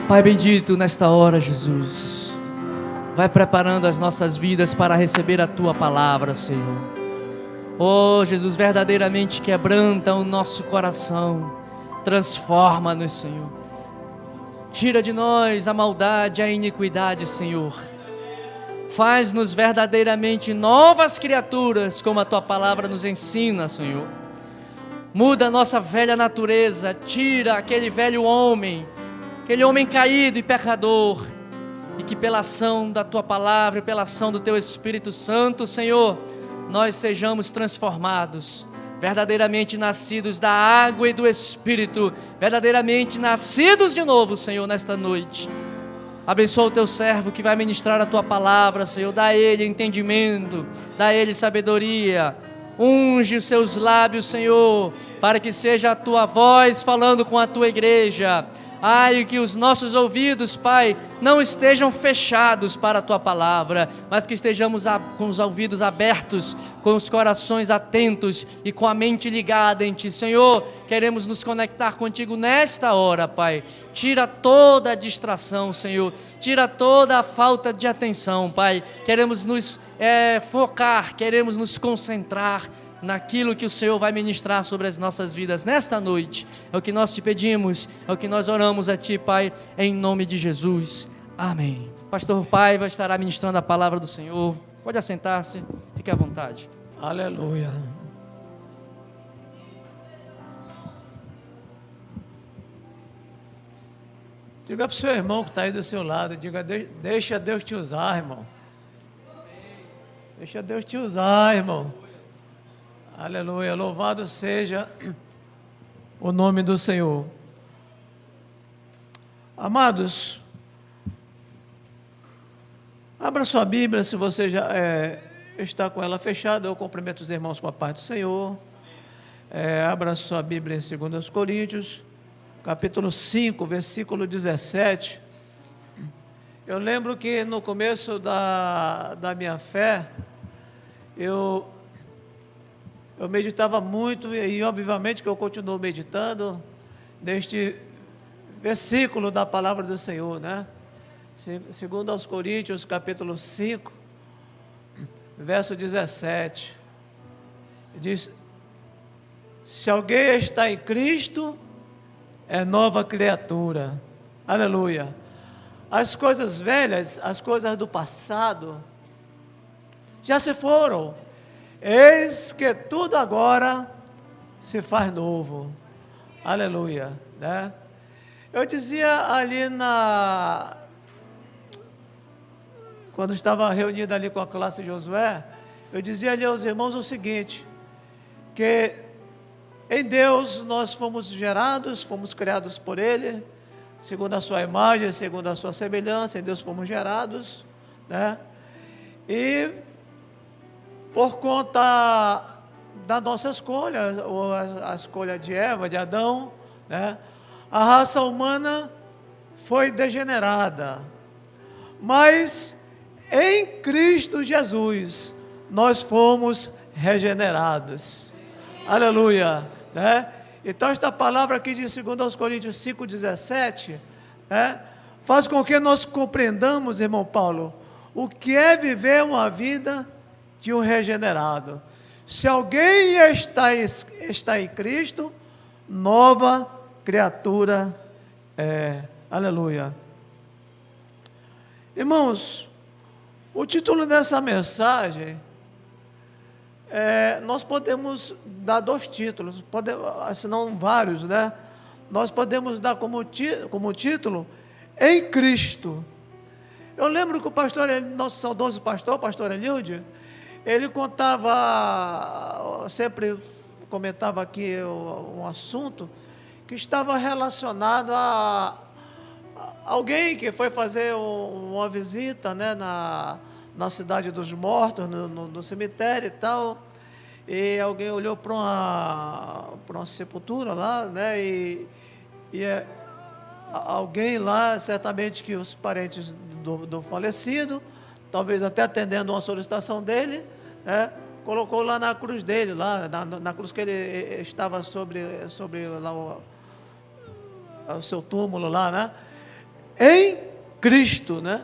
Pai bendito, nesta hora, Jesus, vai preparando as nossas vidas para receber a Tua palavra, Senhor. Oh, Jesus, verdadeiramente quebranta o nosso coração, transforma-nos, Senhor. Tira de nós a maldade, a iniquidade, Senhor. Faz-nos verdadeiramente novas criaturas, como a Tua palavra nos ensina, Senhor. Muda a nossa velha natureza, tira aquele velho homem, aquele homem caído e pecador, e que pela ação da Tua palavra, pela ação do Teu Espírito Santo, Senhor, nós sejamos transformados, verdadeiramente nascidos da água e do Espírito, verdadeiramente nascidos de novo, Senhor, nesta noite. Abençoa o Teu servo que vai ministrar a Tua palavra, Senhor, dá a ele entendimento, dá a ele sabedoria, unge os seus lábios, Senhor, para que seja a Tua voz falando com a Tua igreja. Ai, que os nossos ouvidos, Pai, não estejam fechados para a Tua palavra, mas que estejamos com os ouvidos abertos, com os corações atentos e com a mente ligada em Ti. Senhor, queremos nos conectar contigo nesta hora, Pai. Tira toda a distração, Senhor, tira toda a falta de atenção, Pai. Queremos nos focar, queremos nos concentrar naquilo que o Senhor vai ministrar sobre as nossas vidas nesta noite. É o que nós te pedimos, é o que nós oramos a Ti, Pai, em nome de Jesus. Amém. Pastor Paiva estará ministrando a palavra do Senhor. Pode assentar-se, fique à vontade. Aleluia. Diga para o seu irmão que está aí do seu lado, diga, deixa Deus te usar, irmão. Deixa Deus te usar, irmão. Aleluia, louvado seja o nome do Senhor. Amados, abra sua Bíblia, se você já está com ela fechada, eu cumprimento os irmãos com a paz do Senhor. Abra sua Bíblia em 2 Coríntios, capítulo 5, versículo 17. Eu lembro que no começo da minha fé, eu meditava muito e obviamente que eu continuo meditando neste versículo da palavra do Senhor, né? Segundo aos Coríntios, capítulo 5, verso 17, diz: se alguém está em Cristo, é nova criatura. Aleluia. As coisas velhas, as coisas do passado, já se foram. Eis que tudo agora se faz novo. Aleluia, né? Eu dizia ali quando estava reunido ali com a classe de Josué, eu dizia ali aos irmãos o seguinte, que em Deus nós fomos gerados, fomos criados por Ele, segundo a sua imagem, segundo a sua semelhança, em Deus fomos gerados, né? E por conta da nossa escolha, ou a escolha de Eva, de Adão, né? A raça humana foi degenerada, mas em Cristo Jesus nós fomos regenerados. Aleluia, né? Então esta palavra aqui de 2 Coríntios 5,17, né, faz com que nós compreendamos, irmão Paulo, o que é viver uma vida de um regenerado. Se alguém está em Cristo, nova criatura é. Aleluia. Irmãos, o título dessa mensagem, nós podemos dar 2 títulos, se não vários, né? Nós podemos dar como título, em Cristo. Eu lembro que o pastor, nosso saudoso pastor Elilde, ele sempre comentava aqui um assunto que estava relacionado a alguém que foi fazer uma visita, né, na cidade dos mortos, no cemitério e tal, e alguém olhou para uma sepultura lá, né, e alguém lá, certamente que os parentes do falecido, talvez até atendendo uma solicitação dele, né, colocou lá na cruz dele, lá na cruz que ele estava sobre lá o seu túmulo lá, né? em Cristo, né?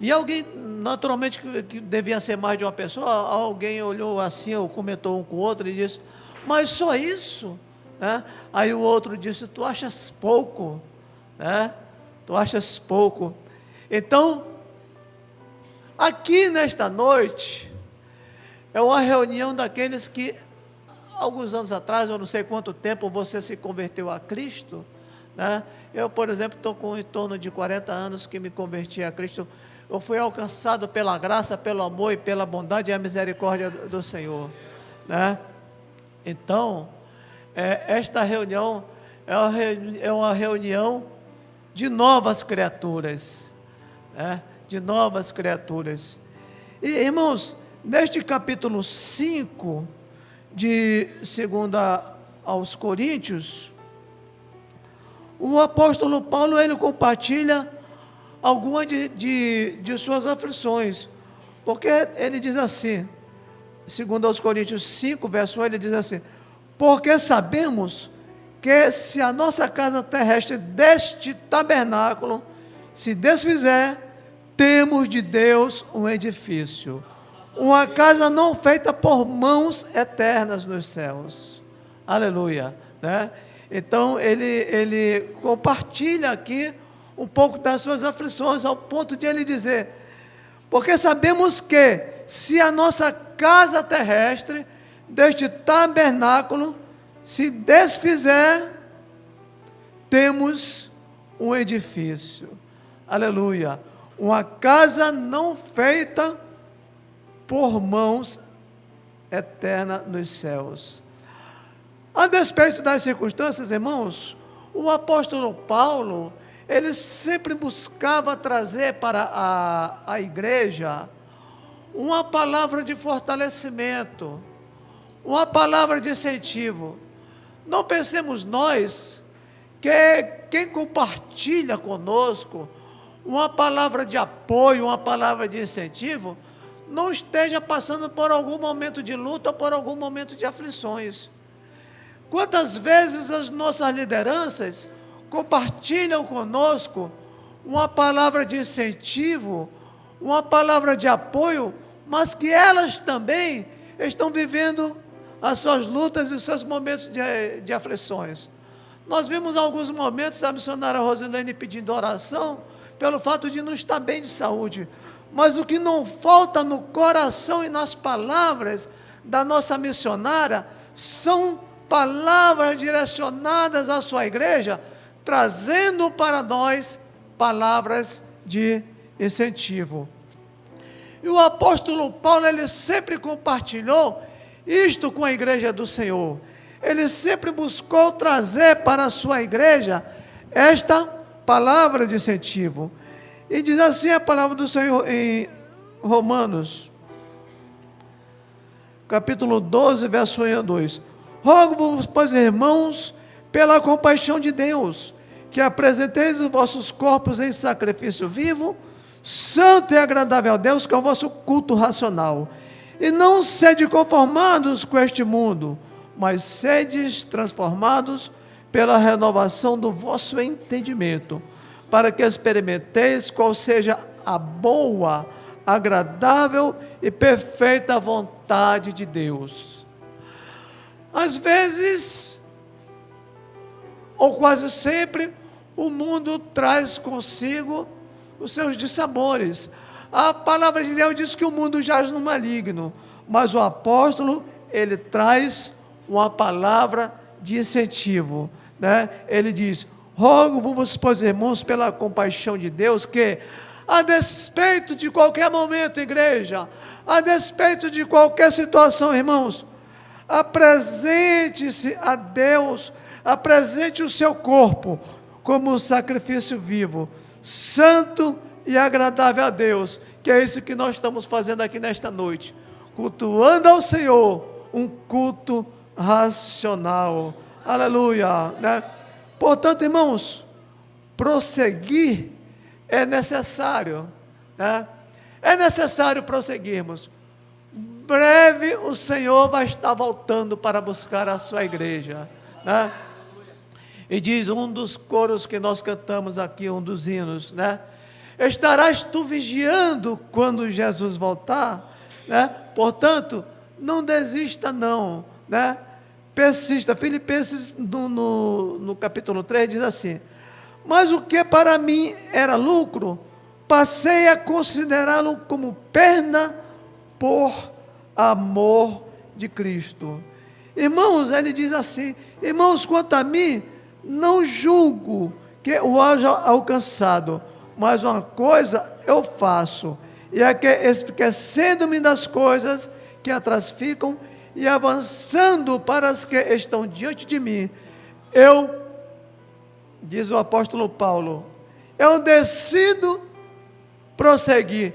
E alguém, naturalmente, que devia ser mais de uma pessoa, alguém olhou assim, ou comentou um com o outro e disse, mas só isso? Né? Aí o outro disse, tu achas pouco, né? Tu achas pouco. Então, aqui nesta noite, é uma reunião daqueles que, alguns anos atrás, eu não sei quanto tempo você se converteu a Cristo, né? Eu, por exemplo, estou com em torno de 40 anos que me converti a Cristo. Eu fui alcançado pela graça, pelo amor e pela bondade e a misericórdia do Senhor, né? Então, esta reunião é uma reunião de novas criaturas, né? De novas criaturas. E, irmãos, neste capítulo 5 de 2 aos Coríntios, o apóstolo Paulo, ele compartilha algumas de suas aflições, porque ele diz assim, 2 aos Coríntios 5, verso 1, ele diz assim, porque sabemos que se a nossa casa terrestre deste tabernáculo se desfizer, temos de Deus um edifício, uma casa não feita por mãos eternas nos céus. Aleluia, né? Então ele compartilha aqui um pouco das suas aflições, ao ponto de ele dizer, porque sabemos que se a nossa casa terrestre deste tabernáculo se desfizer, temos um edifício, aleluia, uma casa não feita por mãos eternas nos céus. A despeito das circunstâncias, irmãos, o apóstolo Paulo, ele sempre buscava trazer para a igreja uma palavra de fortalecimento, uma palavra de incentivo. Não pensemos nós que quem compartilha conosco uma palavra de apoio, uma palavra de incentivo, não esteja passando por algum momento de luta ou por algum momento de aflições. Quantas vezes as nossas lideranças compartilham conosco uma palavra de incentivo, uma palavra de apoio, mas que elas também estão vivendo as suas lutas e os seus momentos de aflições. Nós vimos alguns momentos a missionária Rosilene pedindo oração pelo fato de não estar bem de saúde, mas o que não falta no coração e nas palavras da nossa missionária são palavras direcionadas à sua igreja, trazendo para nós palavras de incentivo. E o apóstolo Paulo, ele sempre compartilhou isto com a igreja do Senhor. Ele sempre buscou trazer para a sua igreja esta palavra de incentivo. E diz assim a palavra do Senhor em Romanos, capítulo 12, verso 1 a 2. Rogo-vos, pois, irmãos, pela compaixão de Deus, que apresenteis os vossos corpos em sacrifício vivo, santo e agradável a Deus, que é o vosso culto racional. E não sede conformados com este mundo, mas sedes transformados pela renovação do vosso entendimento, para que experimenteis qual seja a boa, agradável e perfeita vontade de Deus. Às vezes, ou quase sempre, o mundo traz consigo os seus dissabores. A palavra de Deus diz que o mundo jaz no maligno, mas o apóstolo, ele traz uma palavra de incentivo, né? Ele diz, rogo-vos, pois, irmãos, pela compaixão de Deus, que, a despeito de qualquer momento, igreja, a despeito de qualquer situação, irmãos, apresente-se a Deus, apresente o seu corpo como um sacrifício vivo, santo e agradável a Deus, que é isso que nós estamos fazendo aqui nesta noite, cultuando ao Senhor, um culto racional, aleluia, né? Portanto, irmãos, prosseguir é necessário, né? É necessário prosseguirmos. Breve o Senhor vai estar voltando para buscar a sua igreja, né? E diz um dos coros que nós cantamos aqui, um dos hinos, né? Estarás tu vigiando quando Jesus voltar, né? Portanto, não desista não, né? Persista. Filipenses no capítulo 3 diz assim: mas o que para mim era lucro, passei a considerá-lo como perda por amor de Cristo. Irmãos, ele diz assim: irmãos, quanto a mim, não julgo que o haja alcançado, mas uma coisa eu faço, e é que, esquecendo-me das coisas que atrás ficam, e avançando para as que estão diante de mim, diz o apóstolo Paulo, eu decido prosseguir.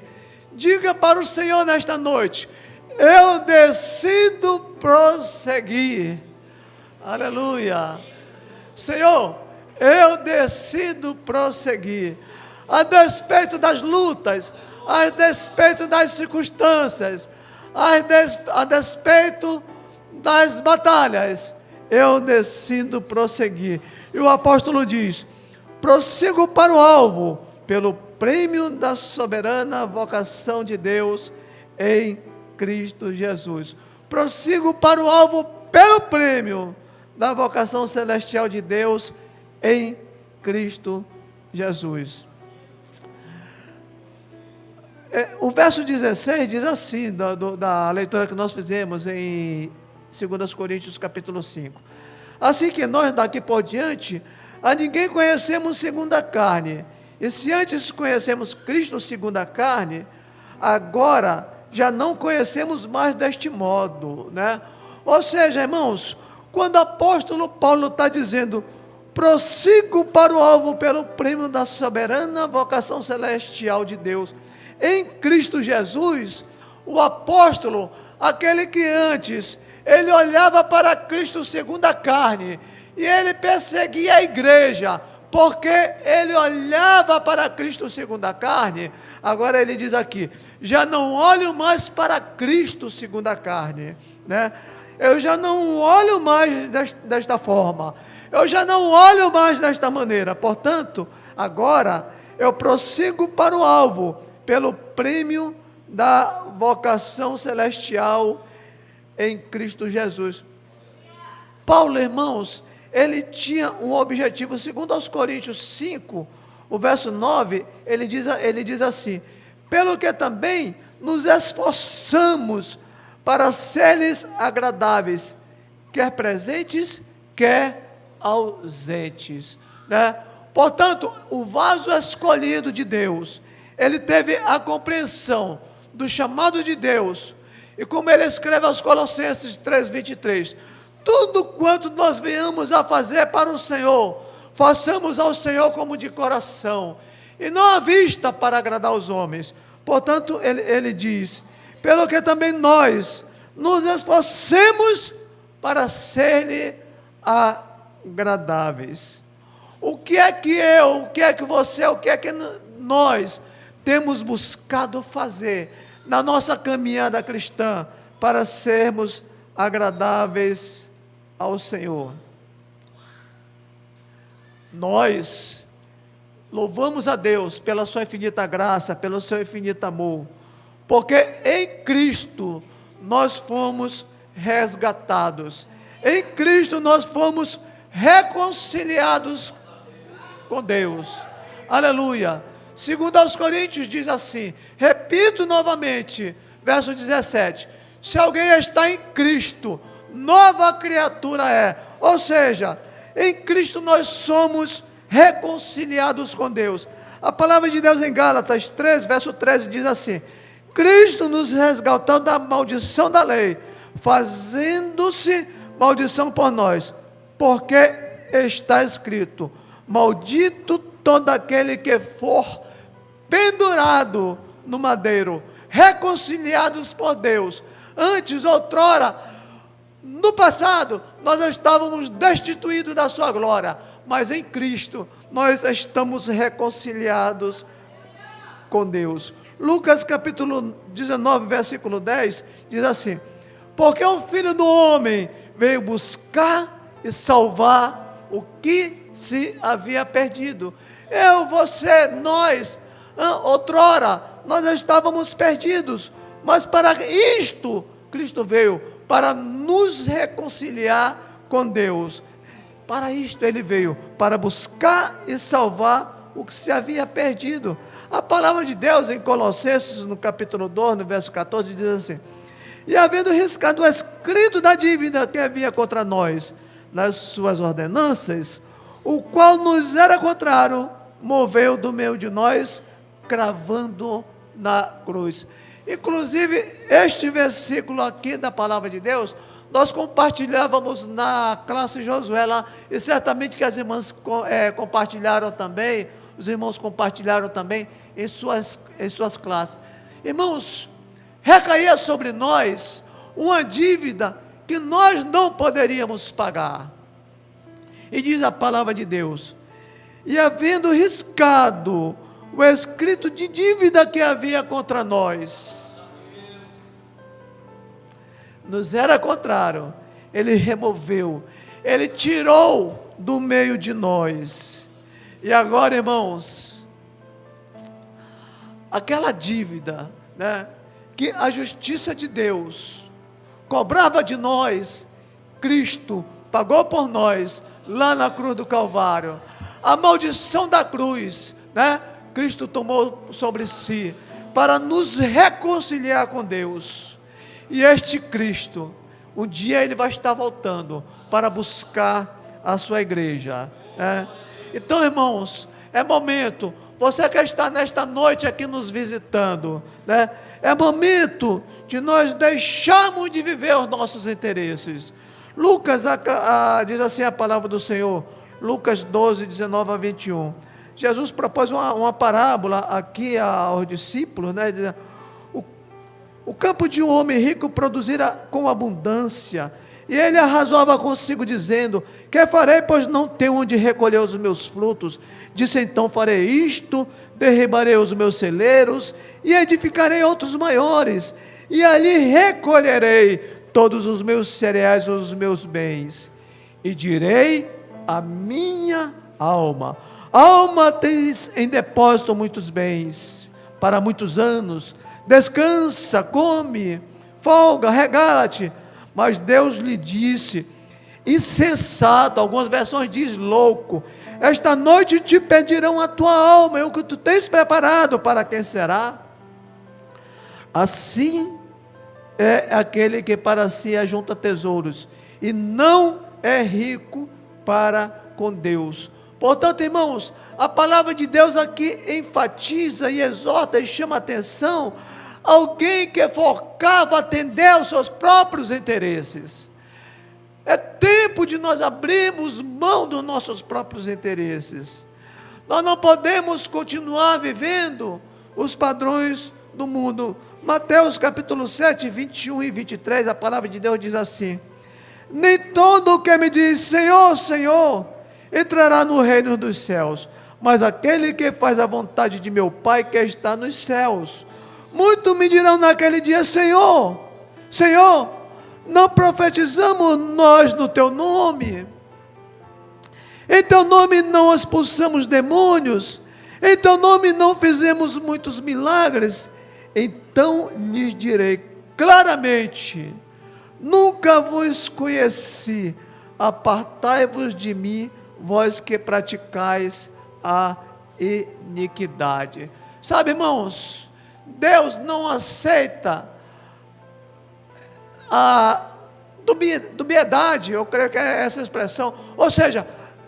Diga para o Senhor nesta noite: eu decido prosseguir. Aleluia. Senhor, eu decido prosseguir. A despeito das lutas, a despeito das circunstâncias, a despeito das batalhas, eu decido prosseguir. E o apóstolo diz: prossigo para o alvo, pelo prêmio da soberana vocação de Deus em Cristo Jesus. Prossigo para o alvo pelo prêmio da vocação celestial de Deus em Cristo Jesus. O verso 16 diz assim, da leitura que nós fizemos em 2 Coríntios capítulo 5. Assim que nós daqui por diante, a ninguém conhecemos segundo a carne. E se antes conhecemos Cristo segundo a carne, agora já não conhecemos mais deste modo, né? Ou seja, irmãos, quando o apóstolo Paulo está dizendo: prossigo para o alvo pelo prêmio da soberana vocação celestial de Deus em Cristo Jesus, o apóstolo, aquele que antes ele olhava para Cristo segundo a carne, e ele perseguia a igreja, porque ele olhava para Cristo segundo a carne. Agora ele diz aqui: já não olho mais para Cristo segundo a carne, né? Eu já não olho mais desta forma, eu já não olho mais desta maneira. Portanto, agora eu prossigo para o alvo, pelo prêmio da vocação celestial em Cristo Jesus. Paulo, irmãos, ele tinha um objetivo. Segundo aos Coríntios 5, o verso 9, ele diz assim: pelo que também nos esforçamos para ser-lhes agradáveis, quer presentes, quer ausentes, né? Portanto, o vaso escolhido de Deus, ele teve a compreensão do chamado de Deus, e como ele escreve aos Colossenses 3:23, tudo quanto nós venhamos a fazer para o Senhor, façamos ao Senhor como de coração, e não à vista para agradar os homens. Portanto, ele diz: pelo que também nós nos esforcemos para ser-lhe agradáveis. O que é que eu, o que é que você, o que é que nós temos buscado fazer na nossa caminhada cristã para sermos agradáveis ao Senhor? Nós louvamos a Deus pela sua infinita graça, pelo seu infinito amor, porque em Cristo nós fomos resgatados, em Cristo nós fomos reconciliados com Deus. Aleluia. Segundo aos Coríntios diz assim, repito novamente, verso 17: se alguém está em Cristo, nova criatura é. Ou seja, em Cristo nós somos reconciliados com Deus. A palavra de Deus em Gálatas 3, verso 13 diz assim: Cristo nos resgatou da maldição da lei, fazendo-se maldição por nós, porque está escrito: maldito todo aquele que for pendurado no madeiro. Reconciliados por Deus. Antes, outrora, no passado, nós estávamos destituídos da sua glória, mas em Cristo nós estamos reconciliados com Deus. Lucas capítulo 19, versículo 10, diz assim: porque o Filho do Homem veio buscar e salvar o que se havia perdido. Eu, você, nós, outrora, nós estávamos perdidos, mas para isto, Cristo veio, para nos reconciliar com Deus. Para isto Ele veio, para buscar e salvar o que se havia perdido. A palavra de Deus em Colossenses, no capítulo 2, no verso 14, diz assim: e havendo riscado o escrito da dívida que havia contra nós, nas suas ordenanças, o qual nos era contrário, moveu do meio de nós, cravando na cruz. Inclusive, este versículo aqui da palavra de Deus, nós compartilhávamos na classe Josué lá, e certamente que as irmãs compartilharam também, os irmãos compartilharam também em suas classes. Irmãos, recaía sobre nós uma dívida que nós não poderíamos pagar. E diz a palavra de Deus: e havendo riscado o escrito de dívida que havia contra nós, nos era contrário, Ele removeu, Ele tirou do meio de nós. E agora, irmãos, aquela dívida, né, que a justiça de Deus cobrava de nós, Cristo pagou por nós, lá na cruz do Calvário. A maldição da cruz, né, Cristo tomou sobre si, para nos reconciliar com Deus. E este Cristo, um dia Ele vai estar voltando, para buscar a sua igreja, né? Então, irmãos, é momento, você que está nesta noite aqui nos visitando, né? É momento de nós deixarmos de viver os nossos interesses. Lucas diz assim a palavra do Senhor, Lucas 12, 19 a 21. Jesus propôs uma parábola aqui aos discípulos, né? Diz, o campo de um homem rico produzira com abundância, e ele arrazoava consigo, dizendo: que farei, pois não tenho onde recolher os meus frutos? Disse então: farei isto, derribarei os meus celeiros, e edificarei outros maiores, e ali recolherei todos os meus cereais, os meus bens, e direi à minha alma: alma, tens em depósito muitos bens, para muitos anos, descansa, come, folga, regala-te. Mas Deus lhe disse: insensato, algumas versões diz louco, esta noite te pedirão a tua alma, e o que tu tens preparado, para quem será? Assim é aquele que para si ajunta tesouros, e não é rico para com Deus. Portanto, irmãos, a palavra de Deus aqui enfatiza e exorta e chama a atenção alguém que focava atender aos seus próprios interesses. É tempo de nós abrirmos mão dos nossos próprios interesses. Nós não podemos continuar vivendo os padrões do mundo. Mateus capítulo 7, 21 e 23, a palavra de Deus diz assim: nem todo o que me diz Senhor, Senhor, entrará no reino dos céus, mas aquele que faz a vontade de meu Pai que está nos céus. Muitos me dirão naquele dia: Senhor, Senhor, não profetizamos nós no teu nome? Em teu nome não expulsamos demônios? Em teu nome não fizemos muitos milagres? Então lhes direi claramente: nunca vos conheci, apartai-vos de mim, vós que praticais a iniquidade. Sabe, irmãos, Deus não aceita a dubiedade, eu creio que é essa expressão. Ou seja,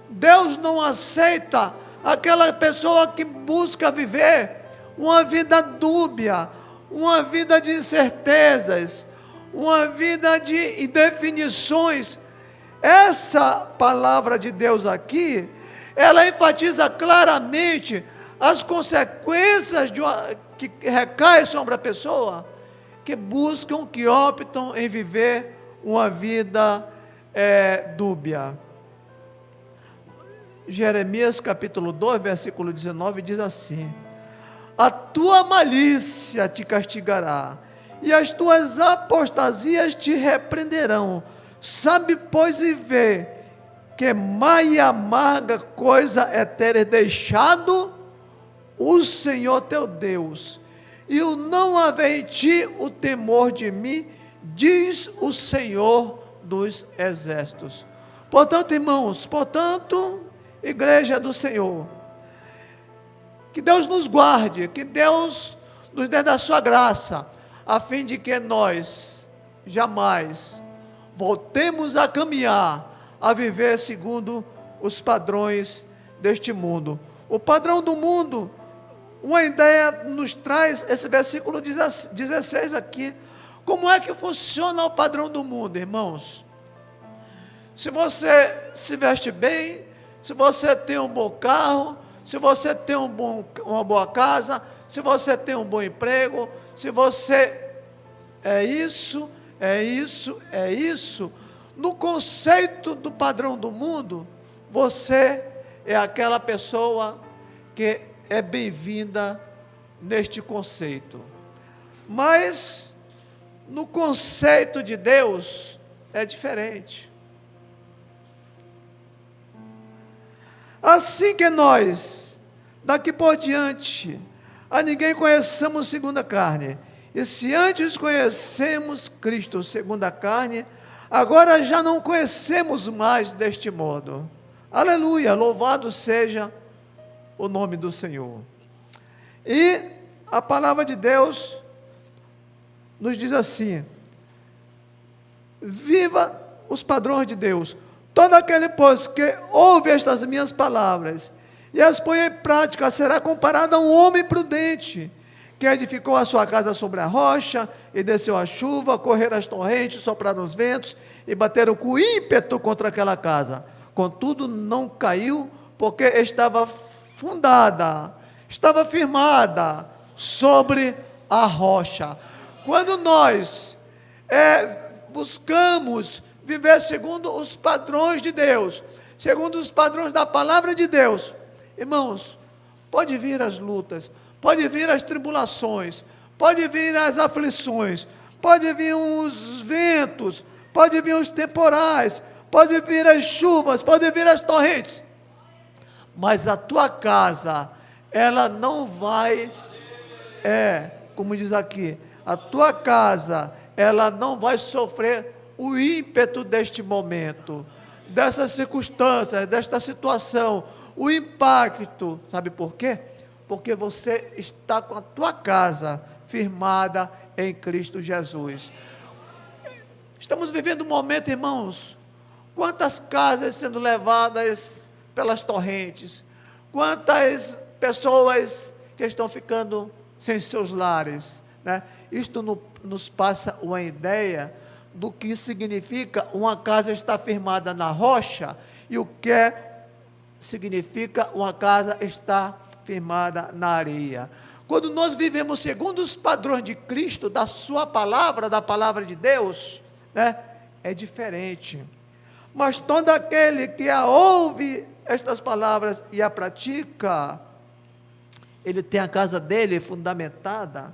Deus não aceita aquela pessoa que busca viver uma vida dúbia, uma vida de incertezas, uma vida de indefinições. Essa palavra de Deus aqui, ela enfatiza claramente as consequências que recaem sobre a pessoa que buscam, que optam em viver uma vida dúbia. Jeremias capítulo 2, versículo 19 diz assim: a tua malícia te castigará, e as tuas apostasias te repreenderão. Sabe, pois, e vê que má e amarga coisa é ter deixado o Senhor teu Deus, e o não haver em ti o temor de mim, diz o Senhor dos exércitos. Portanto, irmãos, igreja do Senhor, que Deus nos guarde, que Deus nos dê da sua graça, a fim de que nós jamais voltemos a caminhar, a viver segundo os padrões deste mundo. O padrão do mundo, uma ideia nos traz esse versículo 16 aqui. Como é que funciona o padrão do mundo, irmãos? Se você se veste bem, se você tem um bom carro, se você tem uma boa casa, se você tem um bom emprego, se você é isso, no conceito do padrão do mundo, você é aquela pessoa que é bem-vinda neste conceito. Mas no conceito de Deus é diferente. Assim que nós, daqui por diante, a ninguém conheçamos segundo a carne, e se antes conhecemos Cristo segundo a carne, agora já não conhecemos mais deste modo. Aleluia, louvado seja o nome do Senhor. E a palavra de Deus nos diz assim: viva os padrões de Deus. Todo aquele, pois, que ouve estas minhas palavras e as põe em prática, será comparado a um homem prudente, que edificou a sua casa sobre a rocha, e desceu a chuva, correram as torrentes, sopraram os ventos, e bateram com ímpeto contra aquela casa. Contudo, não caiu, porque estava fundada, estava firmada sobre a rocha. Quando nós buscamos viver segundo os padrões de Deus, segundo os padrões da palavra de Deus, irmãos, pode vir as lutas, pode vir as tribulações, pode vir as aflições, pode vir os ventos, pode vir os temporais, pode vir as chuvas, pode vir as torrentes, mas a tua casa, ela não vai, como diz aqui, a tua casa, ela não vai sofrer o ímpeto deste momento, dessas circunstâncias, desta situação, o impacto, sabe por quê? Porque você está com a tua casa firmada em Cristo Jesus. Estamos vivendo um momento, irmãos, quantas casas sendo levadas pelas torrentes, quantas pessoas que estão ficando sem seus lares, né? Isto nos passa uma ideia do que significa uma casa estar firmada na rocha e o que significa uma casa estar firmada na areia. Quando nós vivemos segundo os padrões de Cristo, da sua palavra, da palavra de Deus, né, é diferente. Mas todo aquele que a ouve estas palavras e a pratica, ele tem a casa dele fundamentada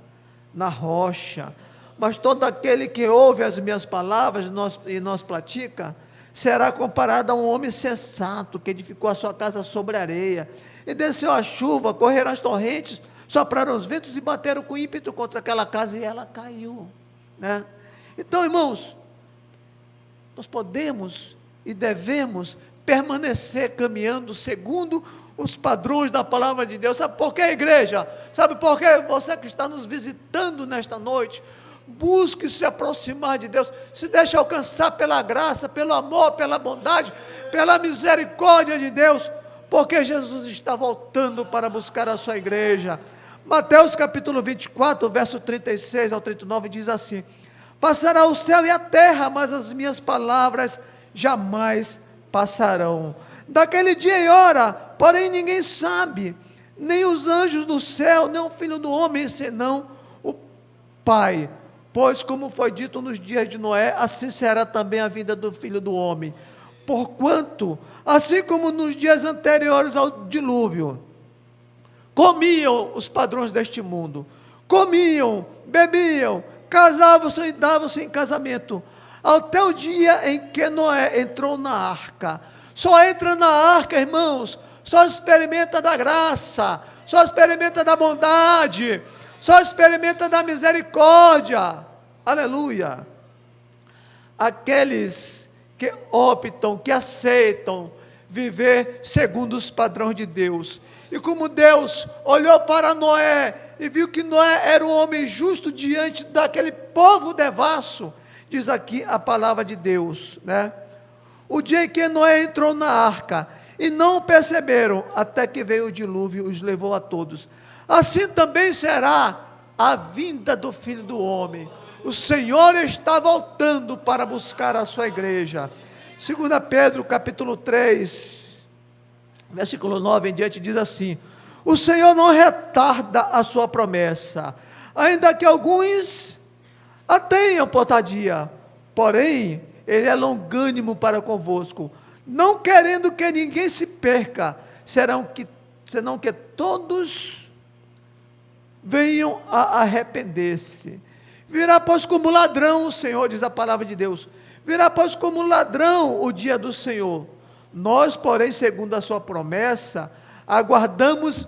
na rocha. Mas todo aquele que ouve as minhas palavras e nós pratica, será comparado a um homem sensato, que edificou a sua casa sobre a areia, e desceu a chuva, correram as torrentes, sopraram os ventos e bateram com ímpeto contra aquela casa, e ela caiu, né? Então, irmãos, nós podemos e devemos permanecer caminhando segundo os padrões da palavra de Deus. Sabe por quê, igreja? Sabe por quê? Você que está nos visitando nesta noite, busque se aproximar de Deus, se deixe alcançar pela graça, pelo amor, pela bondade, pela misericórdia de Deus, porque Jesus está voltando para buscar a sua igreja. Mateus capítulo 24, verso 36 ao 39 diz assim: passará o céu e a terra, mas as minhas palavras jamais passarão. Daquele dia e hora, porém ninguém sabe, nem os anjos do céu, nem o Filho do homem, senão o Pai. Pois, como foi dito nos dias de Noé, assim será também a vinda do Filho do Homem. Porquanto, assim como nos dias anteriores ao dilúvio, comiam os padrões deste mundo, comiam, bebiam, casavam-se e davam-se em casamento, até o dia em que Noé entrou na arca, só entra na arca, irmãos, só experimenta da graça, só experimenta da bondade, só experimenta da misericórdia. Aleluia. Aqueles que optam, que aceitam viver segundo os padrões de Deus. E como Deus olhou para Noé e viu que Noé era um homem justo diante daquele povo devasso, diz aqui a palavra de Deus, né? O dia em que Noé entrou na arca, e não perceberam, até que veio o dilúvio e os levou a todos. Assim também será a vinda do Filho do Homem. O Senhor está voltando para buscar a sua igreja. 2 Pedro capítulo 3, versículo 9 em diante, diz assim: o Senhor não retarda a sua promessa, ainda que alguns a tenham por tardia, porém, Ele é longânimo para convosco, não querendo que ninguém se perca, senão que todos venham a arrepender-se. Virá, pois, como ladrão, o Senhor, diz a palavra de Deus, virá, pois, como ladrão o dia do Senhor. Nós, porém, segundo a sua promessa, aguardamos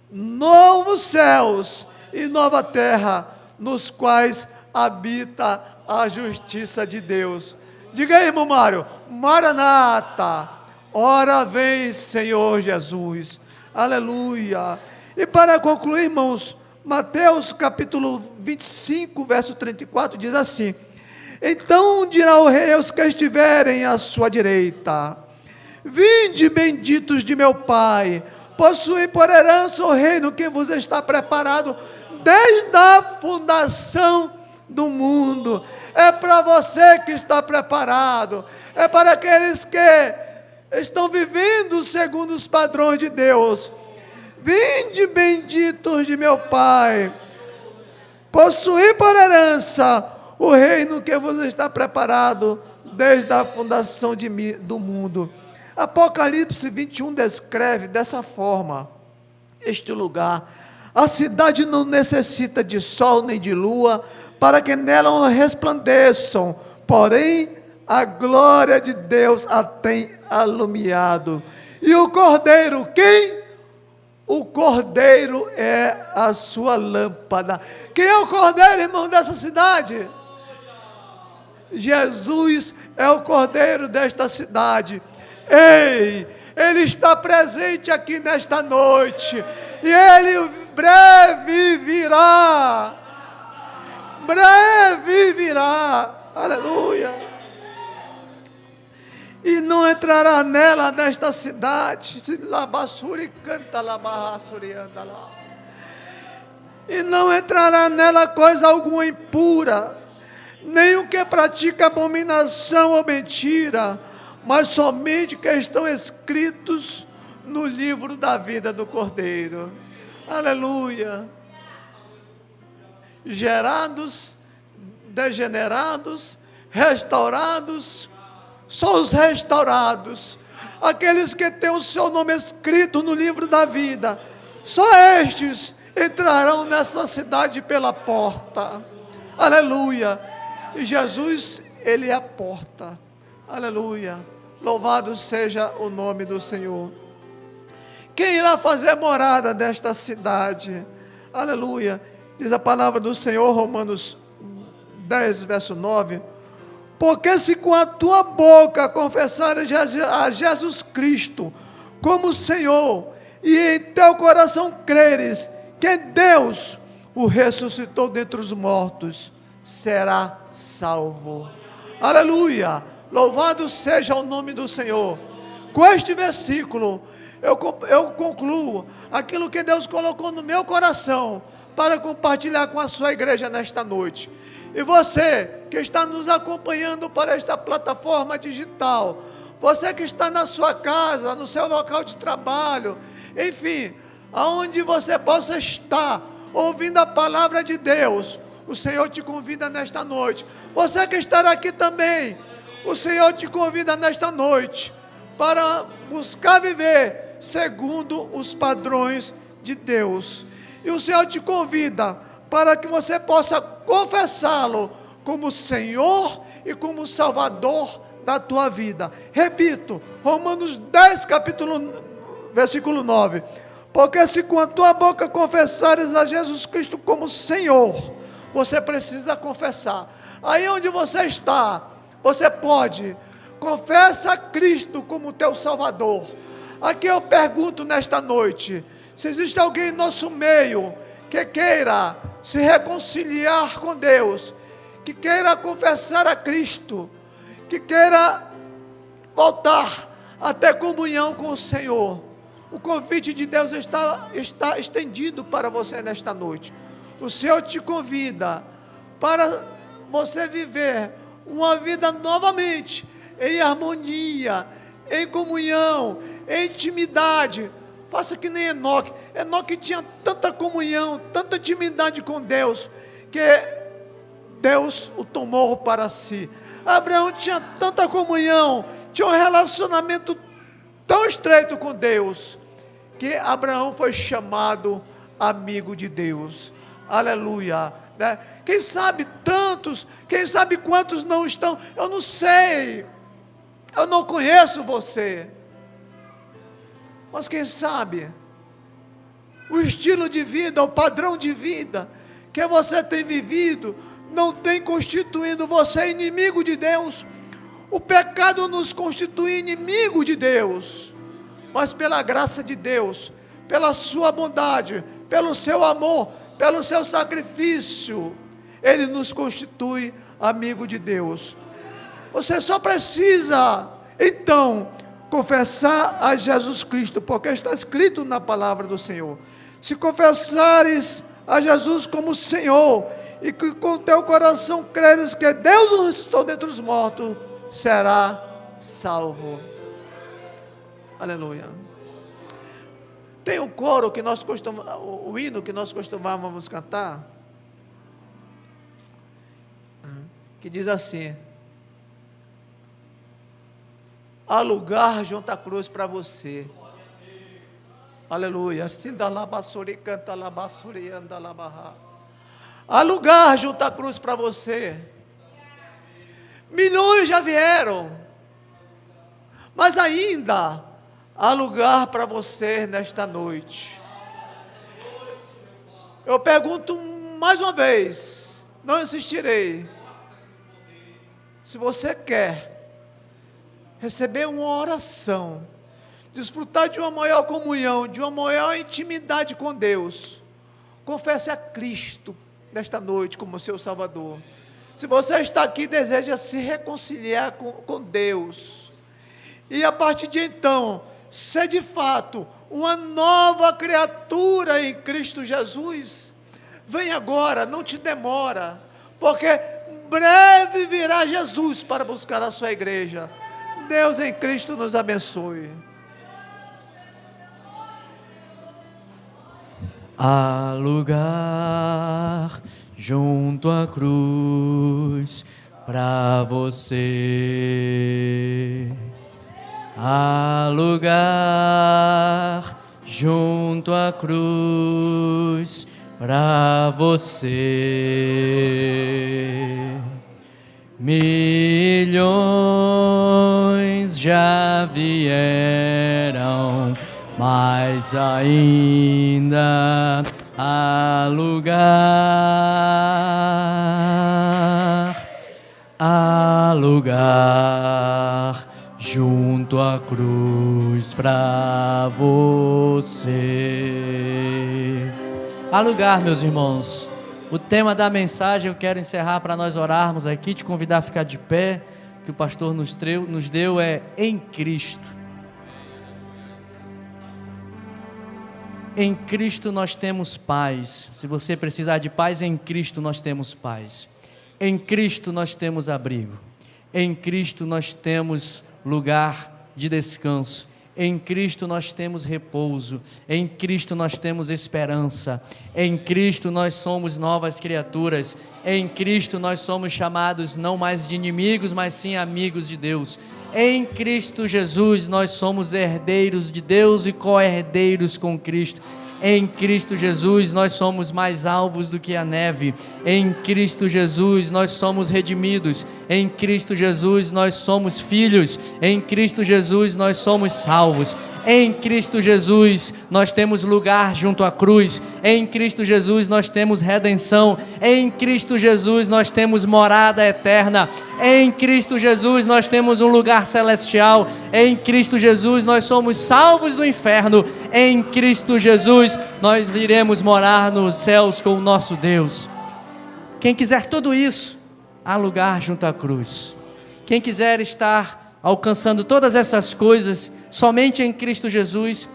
novos céus e nova terra, nos quais habita a justiça de Deus. Diga aí, irmão Mário, Maranata, ora vem, Senhor Jesus. Aleluia. E para concluir, irmãos, Mateus capítulo 25, verso 34, diz assim: então dirá o rei aos que estiverem à sua direita: vinde, benditos de meu Pai, possuí por herança o reino que vos está preparado desde a fundação do mundo. É para você que está preparado, é para aqueles que estão vivendo segundo os padrões de Deus. Vinde, benditos de meu Pai, possuí por herança o reino que vos está preparado desde a fundação do mundo. Apocalipse 21 descreve dessa forma este lugar: a cidade não necessita de sol nem de lua, para que nela resplandeçam, porém a glória de Deus a tem alumiado. E o Cordeiro, quem? O Cordeiro é a sua lâmpada. Quem é o Cordeiro, irmão, dessa cidade? Jesus é o Cordeiro desta cidade. Ei, Ele está presente aqui nesta noite, e Ele breve virá. Breve virá, aleluia, e não entrará nela, nesta cidade, e não entrará nela coisa alguma impura, nem o que pratica abominação ou mentira, mas somente que estão escritos no livro da vida do Cordeiro. Aleluia. Gerados, degenerados, restaurados, só os restaurados, aqueles que têm o seu nome escrito no livro da vida, só estes entrarão nessa cidade pela porta. Aleluia. E Jesus, Ele é a porta. Aleluia. Louvado seja o nome do Senhor. Quem irá fazer morada desta cidade? Aleluia. Diz a palavra do Senhor, Romanos 10, verso 9: porque se com a tua boca confessares a Jesus Cristo como Senhor, e em teu coração creres que Deus o ressuscitou dentre os mortos, será salvo. Aleluia, louvado seja o nome do Senhor. Com este versículo, eu concluo aquilo que Deus colocou no meu coração, para compartilhar com a sua igreja nesta noite. E você que está nos acompanhando para esta plataforma digital, você que está na sua casa, no seu local de trabalho, enfim, aonde você possa estar ouvindo a palavra de Deus, o Senhor te convida nesta noite. Você que estará aqui também, o Senhor te convida nesta noite para buscar viver segundo os padrões de Deus. E o Senhor te convida para que você possa confessá-lo como Senhor e como Salvador afetar a tua vida. Repito, Romanos 10, versículo 9. Porque se com a tua boca confessares a Jesus Cristo como Senhor, você precisa confessar. Aí onde você está, você pode, confessa a Cristo como teu Salvador. Aqui eu pergunto nesta noite, se existe alguém em nosso meio que queira se reconciliar com Deus, que queira confessar a Cristo, que queira voltar a ter comunhão com o Senhor, o convite de Deus está estendido para você nesta noite. O Senhor te convida para você viver uma vida novamente, em harmonia, em comunhão, em intimidade. Faça que nem Enoque. Enoque tinha tanta comunhão, tanta intimidade com Deus, que Deus o tomou para si. Abraão tinha tanta comunhão, tinha um relacionamento tão estreito com Deus, que Abraão foi chamado amigo de Deus. Aleluia, né? Quem sabe tantos, quem sabe quantos não estão, eu não sei, eu não conheço você, mas quem sabe o estilo de vida, o padrão de vida que você tem vivido, não tem constituído você inimigo de Deus. O pecado nos constitui inimigo de Deus, mas pela graça de Deus, pela sua bondade, pelo seu amor, pelo seu sacrifício, Ele nos constitui amigo de Deus. Você só precisa, então, confessar a Jesus Cristo, porque está escrito na palavra do Senhor. Se confessares a Jesus como Senhor, e que com teu coração creres que Deus o ressuscitou dentre os mortos, será salvo. Aleluia. Tem um coro que nós costumamos, o hino que nós costumávamos cantar, que diz assim: há lugar junto à cruz para você. Aleluia. Há lugar junto à cruz para você. Milhões já vieram, mas ainda há lugar para você nesta noite. Eu pergunto mais uma vez, não insistirei. Se você quer receber uma oração, desfrutar de uma maior comunhão, de uma maior intimidade com Deus, confesse a Cristo nesta noite como seu Salvador. Se você está aqui e deseja se reconciliar com Deus, e a partir de então, ser de fato uma nova criatura em Cristo Jesus, vem agora, não te demora, porque breve virá Jesus para buscar a sua igreja. Deus em Cristo nos abençoe. Há lugar junto à cruz para você. Há lugar junto à cruz para você. Milhões já vieram, mas ainda há lugar junto à cruz para você. Há lugar, meus irmãos. O tema da mensagem eu quero encerrar para nós orarmos aqui, te convidar a ficar de pé, que o pastor nos deu é em Cristo. Em Cristo nós temos paz. Se você precisar de paz, em Cristo nós temos paz. Em Cristo nós temos abrigo. Em Cristo nós temos lugar de descanso. Em Cristo nós temos repouso. Em Cristo nós temos esperança. Em Cristo nós somos novas criaturas. Em Cristo nós somos chamados não mais de inimigos, mas sim amigos de Deus. Em Cristo Jesus nós somos herdeiros de Deus e co-herdeiros com Cristo. Em Cristo Jesus nós somos mais alvos do que a neve. Em Cristo Jesus nós somos redimidos. Em Cristo Jesus nós somos filhos. Em Cristo Jesus nós somos salvos. Em Cristo Jesus nós temos lugar junto à cruz. Em Cristo Jesus nós temos redenção. Em Cristo Jesus nós temos morada eterna. Em Cristo Jesus nós temos um lugar celestial. Em Cristo Jesus nós somos salvos do inferno. Em Cristo Jesus nós iremos morar nos céus com o nosso Deus. Quem quiser tudo isso, há lugar junto à cruz. Quem quiser estar alcançando todas essas coisas somente em Cristo Jesus,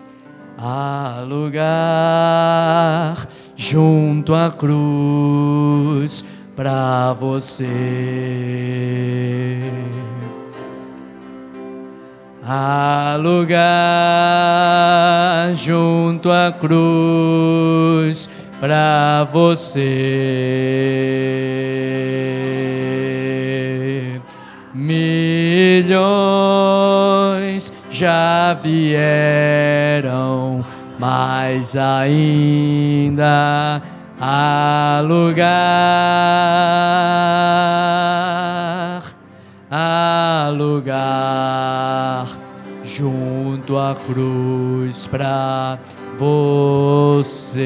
há lugar junto à cruz para você. Há lugar junto à cruz para você. Milhões já vieram, mas ainda há lugar junto à cruz para você.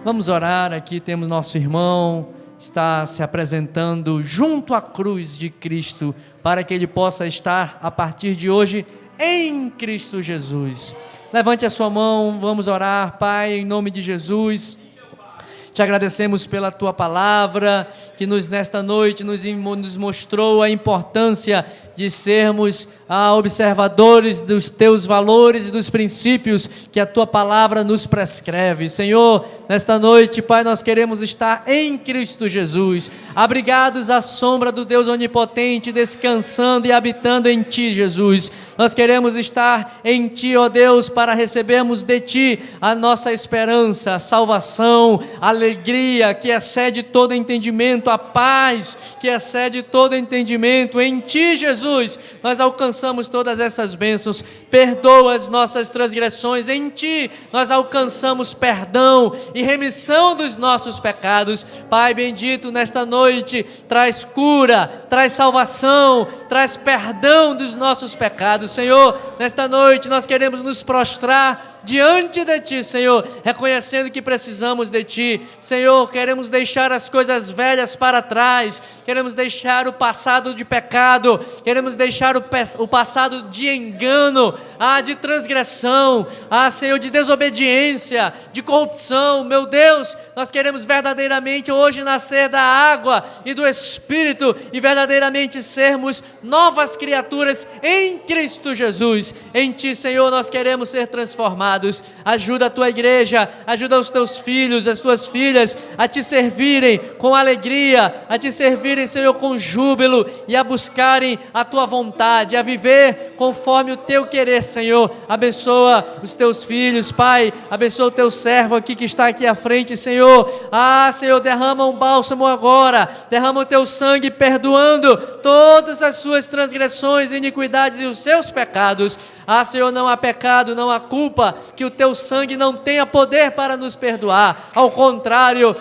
Vamos orar aqui, temos nosso irmão, está se apresentando junto à cruz de Cristo, para que ele possa estar a partir de hoje em Cristo Jesus. Levante a sua mão, vamos orar. Pai, em nome de Jesus, te agradecemos pela tua palavra, que nesta noite nos mostrou a importância de sermos observadores dos teus valores e dos princípios que a tua palavra nos prescreve. Senhor, nesta noite, Pai, nós queremos estar em Cristo Jesus, abrigados à sombra do Deus onipotente, descansando e habitando em Ti, Jesus. Nós queremos estar em Ti, ó Deus, para recebermos de Ti a nossa esperança, a salvação, a alegria que excede todo entendimento, a paz que excede todo entendimento. Em Ti, Jesus, nós alcançamos todas essas bênçãos. Perdoa as nossas transgressões. Em Ti nós alcançamos perdão e remissão dos nossos pecados. Pai bendito, nesta noite traz cura, traz salvação, traz perdão dos nossos pecados. Senhor, nesta noite nós queremos nos prostrar diante de Ti, Senhor, reconhecendo que precisamos de Ti. Senhor, queremos deixar as coisas velhas para trás, queremos deixar o passado de pecado, queremos deixar o passado de engano, de transgressão, Senhor, de desobediência, de corrupção. Meu Deus, nós queremos verdadeiramente hoje nascer da água e do Espírito e verdadeiramente sermos novas criaturas em Cristo Jesus. Em Ti, Senhor, nós queremos ser transformados. Ajuda a Tua igreja, ajuda os Teus filhos, as Tuas filhas a Te servirem com alegria, a Te servirem, Senhor, com júbilo e a buscarem a Tua vontade, a viver conforme o Teu querer, Senhor. Abençoa os Teus filhos, Pai, abençoa o Teu servo aqui que está aqui à frente, Senhor. Senhor, derrama um bálsamo agora, derrama o Teu sangue perdoando todas as suas transgressões, iniquidades e os seus pecados. Senhor, não há pecado, não há culpa que o Teu sangue não tenha poder para nos perdoar. Ao contrário,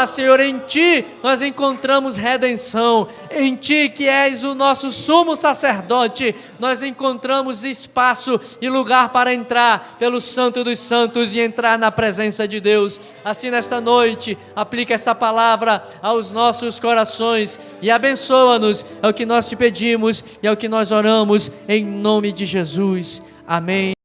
Senhor, em Ti nós encontramos redenção. Em Ti, que és o nosso sumo sacerdote, nós encontramos espaço e lugar para entrar pelo Santo dos Santos e entrar na presença de Deus. Assim, nesta noite, aplica esta palavra aos nossos corações e abençoa-nos. É o que nós Te pedimos e é o que nós oramos em nome de Jesus. Amém.